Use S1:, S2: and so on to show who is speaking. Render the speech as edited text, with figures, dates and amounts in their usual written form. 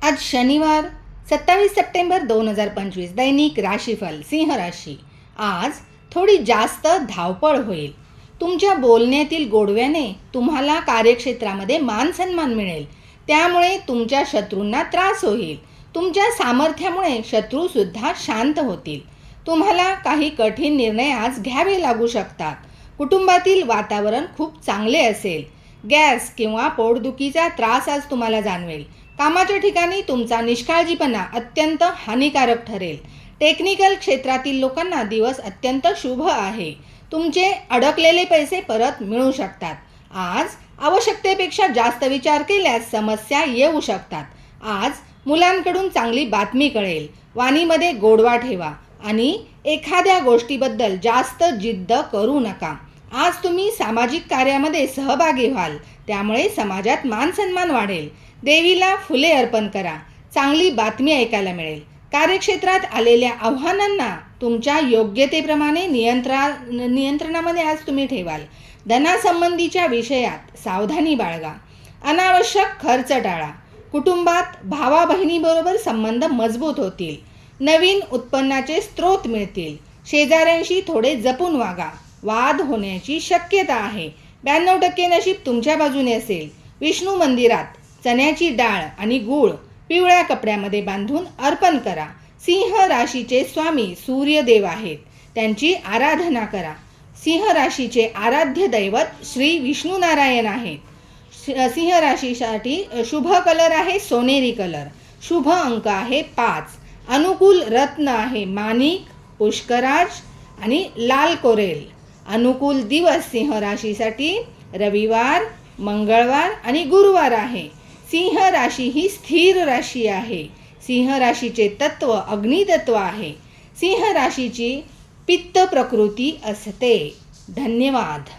S1: आज शनिवार 27 सप्टेंबर 2025 दैनिक राशीफल सिंह राशी। आज थोडी जास्त धावपळ होईल। तुमच्या बोलण्यातील गोडव्याने तुम्हाला कार्यक्षेत्रामध्ये मान सन्मान मिळेल, त्यामुळे तुमच्या शत्रूंना त्रास होईल। तुमच्या सामर्थ्यामुळे शत्रूसुद्धा शांत होतील। तुम्हाला काही कठीण निर्णय आज घ्यावे लागू शकतात। कुटुंबातील वातावरण खूप चांगले असेल। गॅस किंवा पोटदुखीचा त्रास आज तुम्हाला जाणवेल। कामाच्या ठिकाणी तुमचा निष्काळजीपणा अत्यंत हानिकारक ठरेल। टेक्निकल क्षेत्रातील लोकांना दिवस अत्यंत शुभ आहे। तुमचे अडकलेले पैसे परत मिळू शकतात। आज आवश्यकतेपेक्षा जास्त विचार केल्यास समस्या येऊ शकतात। आज मुलांकडून चांगली बातमी कळेल। वाणीमध्ये गोडवा ठेवा आणि एखाद्या गोष्टीबद्दल जास्त जिद्द करू नका। आज तुम्ही सामाजिक कार्यामध्ये सहभागी व्हाल, त्यामुळे समाजात मान सन्मान वाढेल। देवीला फुले अर्पण करा, चांगली बातमी ऐकायला मिळेल। कार्यक्षेत्रात आलेल्या आव्हानांना तुमच्या योग्यतेप्रमाणे नियंत्रणामध्ये आज तुम्ही ठेवाल। धनासंबंधीच्या विषयात सावधानी बाळगा। अनावश्यक खर्च टाळा। कुटुंबात भावा बहिणीबरोबर संबंध मजबूत होतील। नवीन उत्पन्नाचे स्रोत मिळतील। शेजाऱ्यांशी थोडे जपून वागा। वाद होण्याची शक्यता आहे। 92% नशीब तुमच्या बाजूने असेल। विष्णू मंदिरात चण्याची डाळ आणि गूळ पिवळ्या कपड्यामध्ये बांधून अर्पण करा। सिंह राशीचे स्वामी सूर्यदेव आहेत, त्यांची आराधना करा। सिंह राशीचे आराध्य दैवत श्री विष्णू नारायण आहेत। सिंह राशीसाठी शुभ कलर आहे सोनेरी कलर। शुभ अंक आहे 5। अनुकूल रत्न आहे माणिक, पुष्कराज आणि लाल कोरेल। अनुकूल दिवस सिंह राशीसाठी रविवार, मंगळवार आणि गुरुवार आहे। सिंह राशी ही स्थिर राशी आहे। सिंह राशीचे तत्व अग्नितत्व आहे। सिंह राशीची पित्त प्रकृती असते। धन्यवाद।